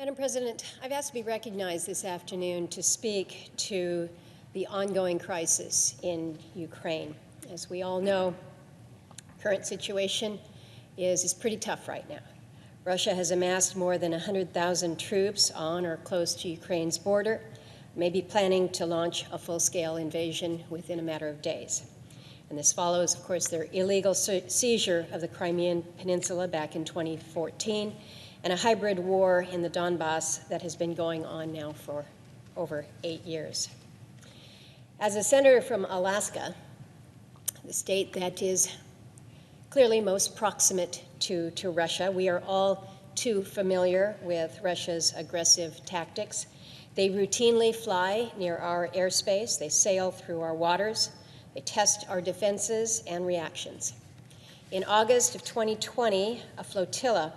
Madam President, I've asked to be recognized this afternoon to speak to the ongoing crisis in Ukraine. As we all know, the current situation is pretty tough right now. Russia has amassed more than 100,000 troops on or close to Ukraine's border, maybe planning to launch a full-scale invasion within a matter of days. And this follows, of course, their illegal seizure of the Crimean Peninsula back in 2014, and a hybrid war in the Donbass that has been going on now for over 8 years. As a senator from Alaska, the state that is clearly most proximate to Russia, we are all too familiar with Russia's aggressive tactics. They routinely fly near our airspace, they sail through our waters, they test our defenses and reactions. In August of 2020, a flotilla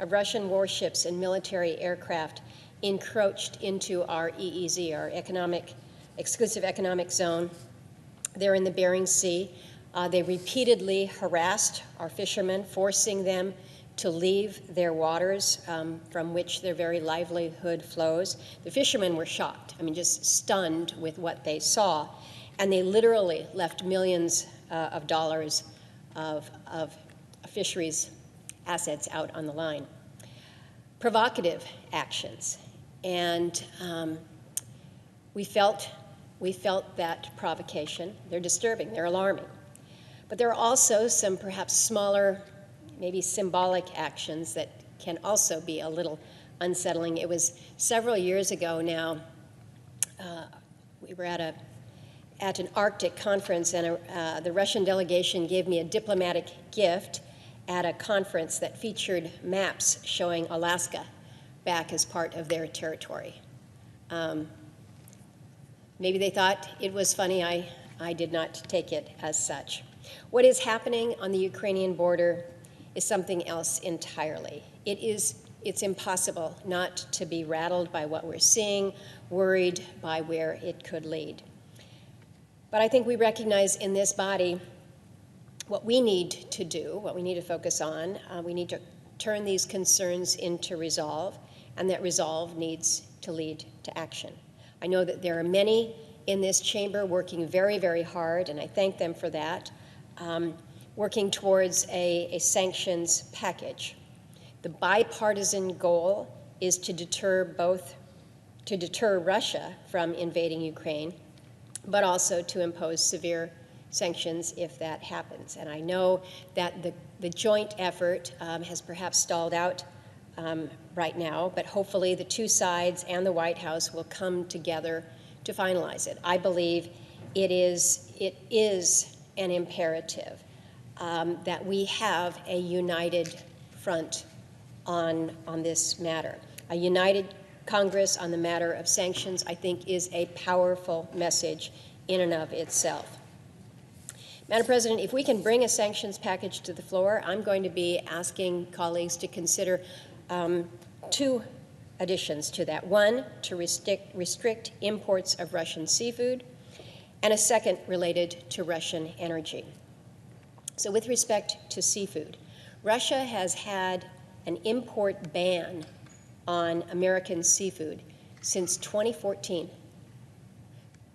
of Russian warships and military aircraft encroached into our EEZ, our exclusive economic zone. They're in the Bering Sea. They repeatedly harassed our fishermen, forcing them to leave their waters from which their very livelihood flows. The fishermen were shocked, just stunned with what they saw, and they literally left millions of dollars of fisheries assets out on the line. Provocative actions, and we felt that provocation. They're disturbing, they're alarming. But there are also some perhaps smaller, maybe symbolic actions that can also be a little unsettling. It was several years ago now, we were at an Arctic conference, and the Russian delegation gave me a diplomatic gift at a conference that featured maps showing Alaska back as part of their territory. Maybe they thought it was funny. I did not take it as such. What is happening on the Ukrainian border is something else entirely. It's impossible not to be rattled by what we're seeing, worried by where it could lead. But I think we recognize in this body what we need to do, what we need to focus on. We need to turn these concerns into resolve, and that resolve needs to lead to action. I know that there are many in this chamber working very, very hard, and I thank them for that, working towards a sanctions package. The bipartisan goal is to deter Russia from invading Ukraine, but also to impose severe sanctions if that happens. And I know that the joint effort has perhaps stalled out right now, but hopefully the two sides and the White House will come together to finalize it. I believe it is an imperative that we have a united front on this matter. A united Congress on the matter of sanctions, I think, is a powerful message in and of itself. Madam President, if we can bring a sanctions package to the floor, I'm going to be asking colleagues to consider two additions to that. One, to restrict imports of Russian seafood, and a second related to Russian energy. So with respect to seafood, Russia has had an import ban on American seafood since 2014.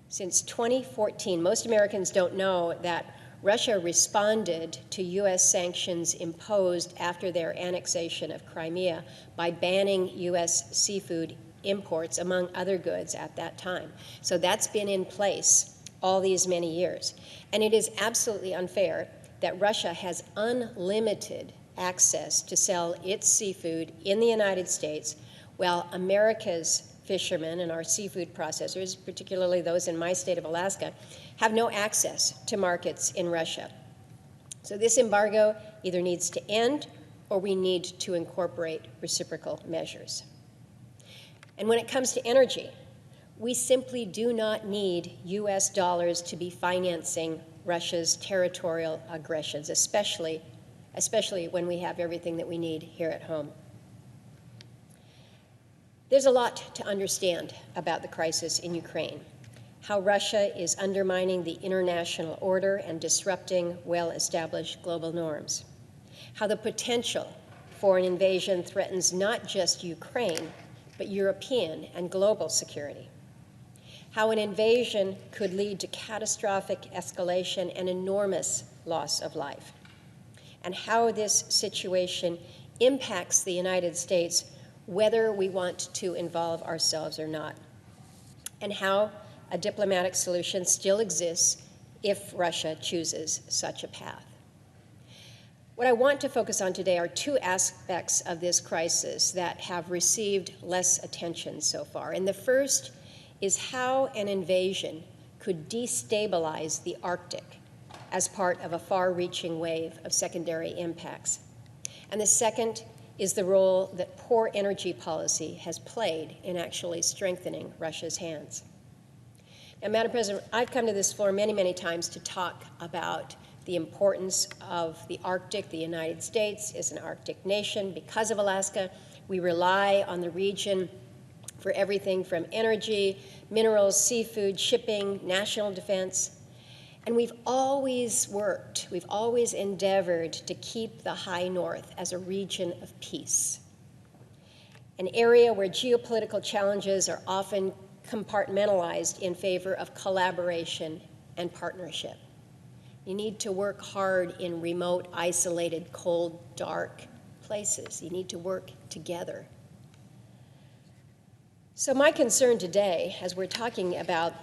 Since 2014, most Americans don't know that Russia responded to U.S. sanctions imposed after their annexation of Crimea by banning U.S. seafood imports, among other goods, at that time. So that's been in place all these many years. And it is absolutely unfair that Russia has unlimited access to sell its seafood in the United States, while America's fishermen and our seafood processors, particularly those in my state of Alaska, have no access to markets in Russia. So this embargo either needs to end or we need to incorporate reciprocal measures. And when it comes to energy, we simply do not need U.S. dollars to be financing Russia's territorial aggressions, especially when we have everything that we need here at home. There's a lot to understand about the crisis in Ukraine, how Russia is undermining the international order and disrupting well-established global norms, how the potential for an invasion threatens not just Ukraine, but European and global security. How an invasion could lead to catastrophic escalation and enormous loss of life, and how this situation impacts the United States whether we want to involve ourselves or not, and how a diplomatic solution still exists if Russia chooses such a path. What I want to focus on today are two aspects of this crisis that have received less attention so far. And the first is how an invasion could destabilize the Arctic as part of a far-reaching wave of secondary impacts. And the second is the role that poor energy policy has played in actually strengthening Russia's hands. Now, Madam President, I've come to this floor many, many times to talk about the importance of the Arctic. The United States is an Arctic nation. Because of Alaska, we rely on the region for everything from energy, minerals, seafood, shipping, national defense. And we've always worked, we've always endeavored to keep the high north as a region of peace, an area where geopolitical challenges are often compartmentalized in favor of collaboration and partnership. You need to work hard in remote, isolated, cold, dark places. You need to work together. So my concern today, as we're talking about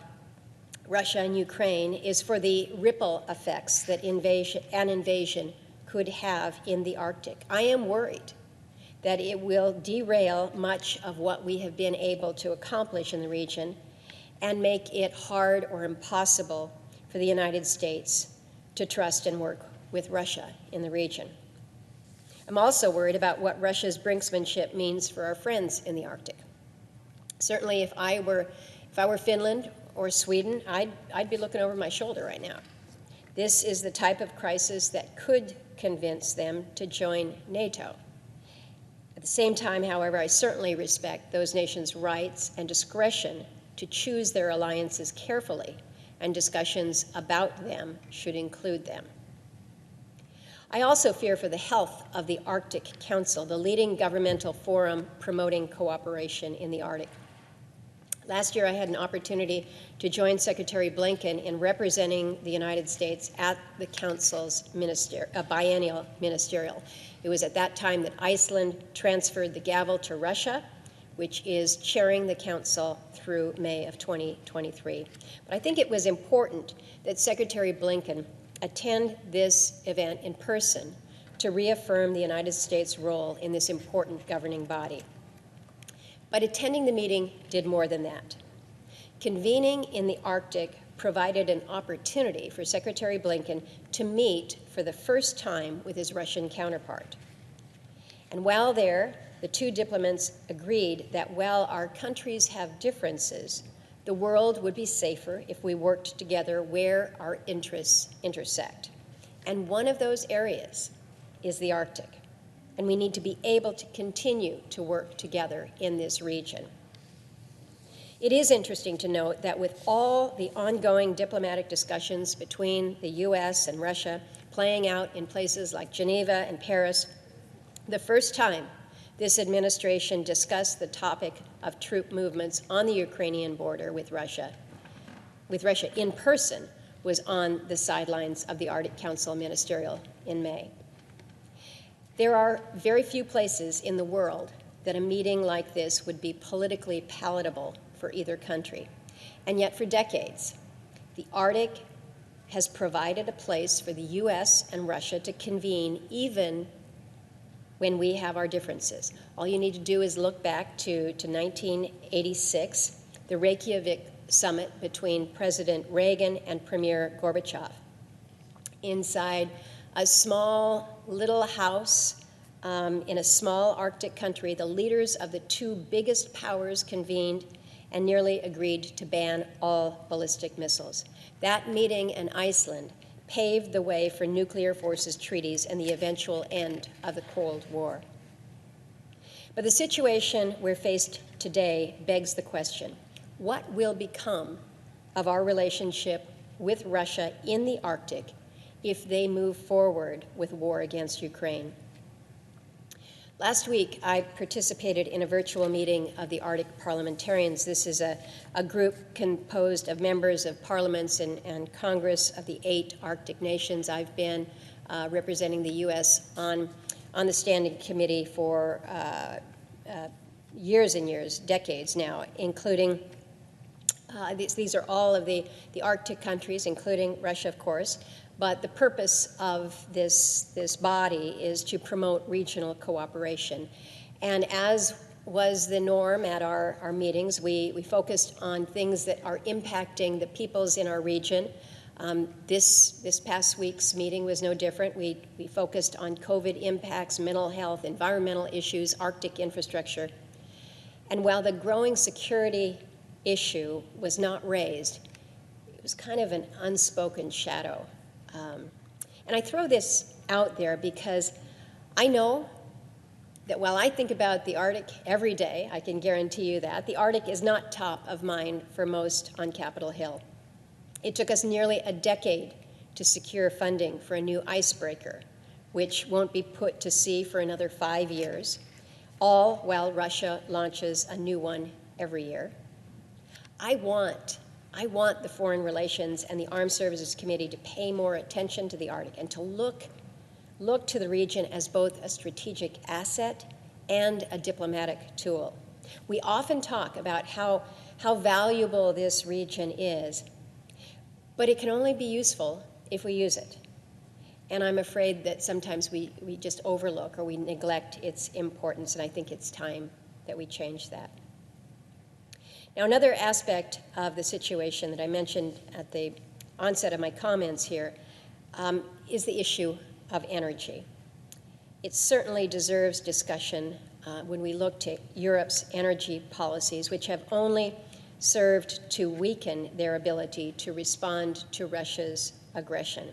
Russia and Ukraine, is for the ripple effects that an invasion could have in the Arctic. I am worried that it will derail much of what we have been able to accomplish in the region and make it hard or impossible for the United States to trust and work with Russia in the region. I'm also worried about what Russia's brinksmanship means for our friends in the Arctic. Certainly, if I were Finland or Sweden, I'd be looking over my shoulder right now. This is the type of crisis that could convince them to join NATO. At the same time, however, I certainly respect those nations' rights and discretion to choose their alliances carefully, and discussions about them should include them. I also fear for the health of the Arctic Council, the leading governmental forum promoting cooperation in the Arctic. Last year, I had an opportunity to join Secretary Blinken in representing the United States at the Council's biennial ministerial. It was at that time that Iceland transferred the gavel to Russia, which is chairing the Council through May of 2023. But I think it was important that Secretary Blinken attend this event in person to reaffirm the United States' role in this important governing body. But attending the meeting did more than that. Convening in the Arctic provided an opportunity for Secretary Blinken to meet for the first time with his Russian counterpart. And while there, the two diplomats agreed that while our countries have differences, the world would be safer if we worked together where our interests intersect. And one of those areas is the Arctic. And we need to be able to continue to work together in this region. It is interesting to note that with all the ongoing diplomatic discussions between the U.S. and Russia playing out in places like Geneva and Paris, the first time this administration discussed the topic of troop movements on the Ukrainian border with Russia in person was on the sidelines of the Arctic Council Ministerial in May. There are very few places in the world that a meeting like this would be politically palatable for either country. And yet for decades, the Arctic has provided a place for the U.S. and Russia to convene even when we have our differences. All you need to do is look back to 1986, the Reykjavik summit between President Reagan and Premier Gorbachev. Inside a small little house in a small Arctic country, the leaders of the two biggest powers convened and nearly agreed to ban all ballistic missiles. That meeting in Iceland paved the way for nuclear forces treaties and the eventual end of the Cold War. But the situation we're faced today begs the question, what will become of our relationship with Russia in the Arctic if they move forward with war against Ukraine? Last week, I participated in a virtual meeting of the Arctic Parliamentarians. This is a group composed of members of parliaments and Congress of the 8 Arctic nations. I've been representing the U.S. on the Standing Committee for years and years, decades now, including, these are all of the Arctic countries, including Russia, of course. But the purpose of this body is to promote regional cooperation. And as was the norm at our meetings, we focused on things that are impacting the peoples in our region. This past week's meeting was no different. We focused on COVID impacts, mental health, environmental issues, Arctic infrastructure. And while the growing security issue was not raised, it was kind of an unspoken shadow. And I throw this out there because I know that while I think about the Arctic every day, I can guarantee you that, the Arctic is not top of mind for most on Capitol Hill. It took us nearly a decade to secure funding for a new icebreaker, which won't be put to sea for another 5 years, all while Russia launches a new one every year. I want the Foreign Relations and the Armed Services Committee to pay more attention to the Arctic and to look to the region as both a strategic asset and a diplomatic tool. We often talk about how valuable this region is, but it can only be useful if we use it. And I'm afraid that sometimes we just overlook or we neglect its importance, and I think it's time that we change that. Now, another aspect of the situation that I mentioned at the onset of my comments here is the issue of energy. It certainly deserves discussion when we look to Europe's energy policies, which have only served to weaken their ability to respond to Russia's aggression.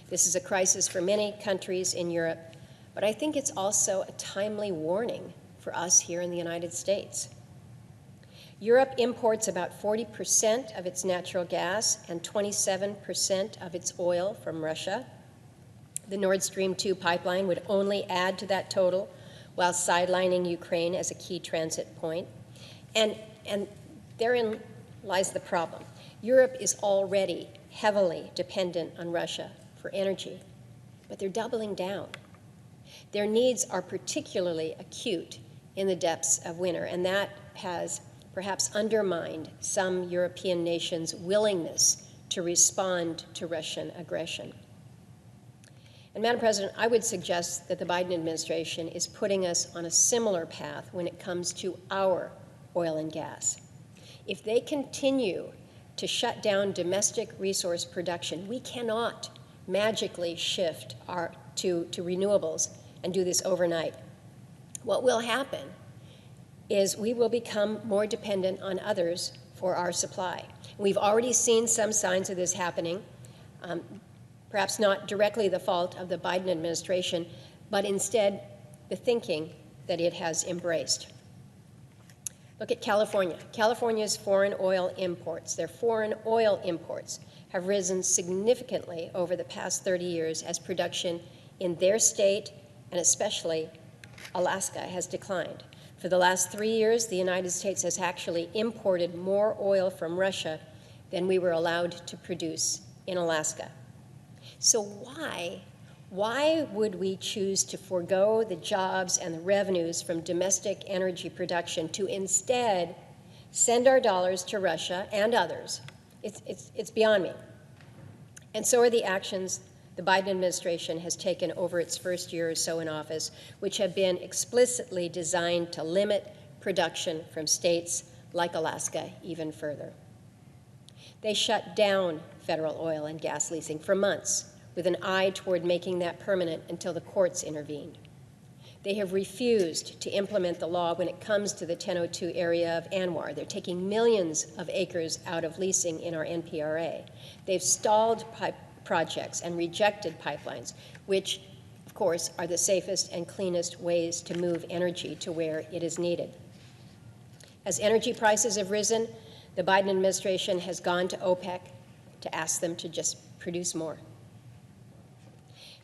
This is a crisis for many countries in Europe, but I think it's also a timely warning for us here in the United States. Europe imports about 40% of its natural gas and 27% of its oil from Russia. The Nord Stream 2 pipeline would only add to that total while sidelining Ukraine as a key transit point. And therein lies the problem. Europe is already heavily dependent on Russia for energy, but they're doubling down. Their needs are particularly acute in the depths of winter, and that has perhaps undermined some European nations' willingness to respond to Russian aggression. And Madam President, I would suggest that the Biden administration is putting us on a similar path when it comes to our oil and gas. If they continue to shut down domestic resource production, we cannot magically shift to renewables and do this overnight. What will happen is we will become more dependent on others for our supply. We've already seen some signs of this happening, perhaps not directly the fault of the Biden administration, but instead the thinking that it has embraced. Look at California. California's foreign oil imports, their foreign oil imports, have risen significantly over the past 30 years as production in their state, and especially Alaska, has declined. For the last 3 years, the United States has actually imported more oil from Russia than we were allowed to produce in Alaska. So why would we choose to forego the jobs and the revenues from domestic energy production to instead send our dollars to Russia and others? It's beyond me. And so are the actions the Biden administration has taken over its first year or so in office, which have been explicitly designed to limit production from states like Alaska even further. They shut down federal oil and gas leasing for months with an eye toward making that permanent until the courts intervened. They have refused to implement the law when it comes to the 1002 area of ANWR. They're taking millions of acres out of leasing in our NPRA. They've stalled projects and rejected pipelines, which, of course, are the safest and cleanest ways to move energy to where it is needed. As energy prices have risen, the Biden administration has gone to OPEC to ask them to just produce more.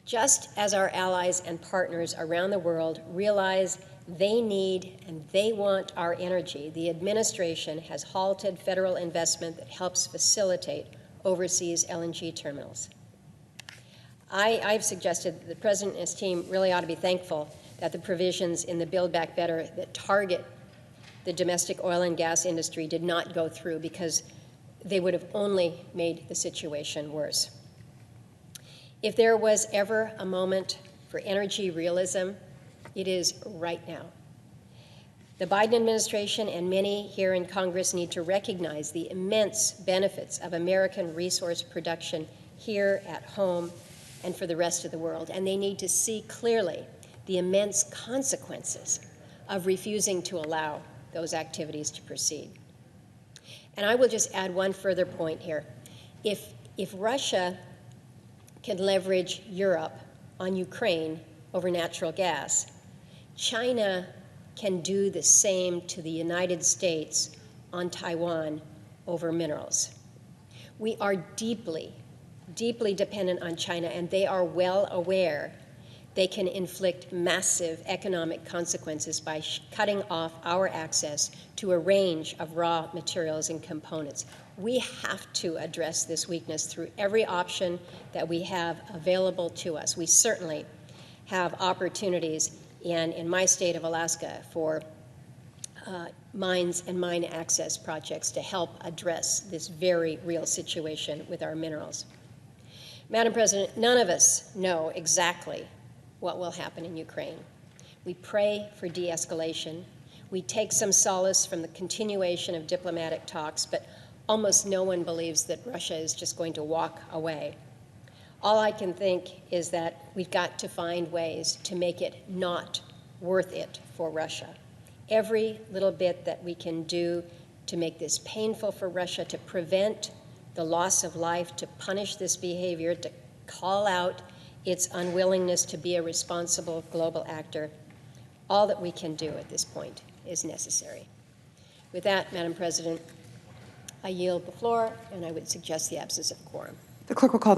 just as our allies and partners around the world realize they need and they want our energy, the administration has halted federal investment that helps facilitate overseas LNG terminals. I've suggested that the President and his team really ought to be thankful that the provisions in the Build Back Better that target the domestic oil and gas industry did not go through, because they would have only made the situation worse. If there was ever a moment for energy realism, it is right now. The Biden administration and many here in Congress need to recognize the immense benefits of American resource production here at home and for the rest of the world, and they need to see clearly the immense consequences of refusing to allow those activities to proceed. And I will just add one further point here. If Russia can leverage Europe on Ukraine over natural gas, China can do the same to the United States on Taiwan over minerals. We are deeply, deeply dependent on China, and they are well aware they can inflict massive economic consequences by cutting off our access to a range of raw materials and components. We have to address this weakness through every option that we have available to us. We certainly have opportunities in my state of Alaska for mines and mine access projects to help address this very real situation with our minerals. Madam President, none of us know exactly what will happen in Ukraine. We pray for de-escalation. We take some solace from the continuation of diplomatic talks, but almost no one believes that Russia is just going to walk away. All I can think is that we've got to find ways to make it not worth it for Russia. Every little bit that we can do to make this painful for Russia, to prevent the loss of life, to punish this behavior, to call out its unwillingness to be a responsible global actor, all that we can do at this point is necessary. With that, Madam President, I yield the floor, and I would suggest the absence of quorum. The clerk will call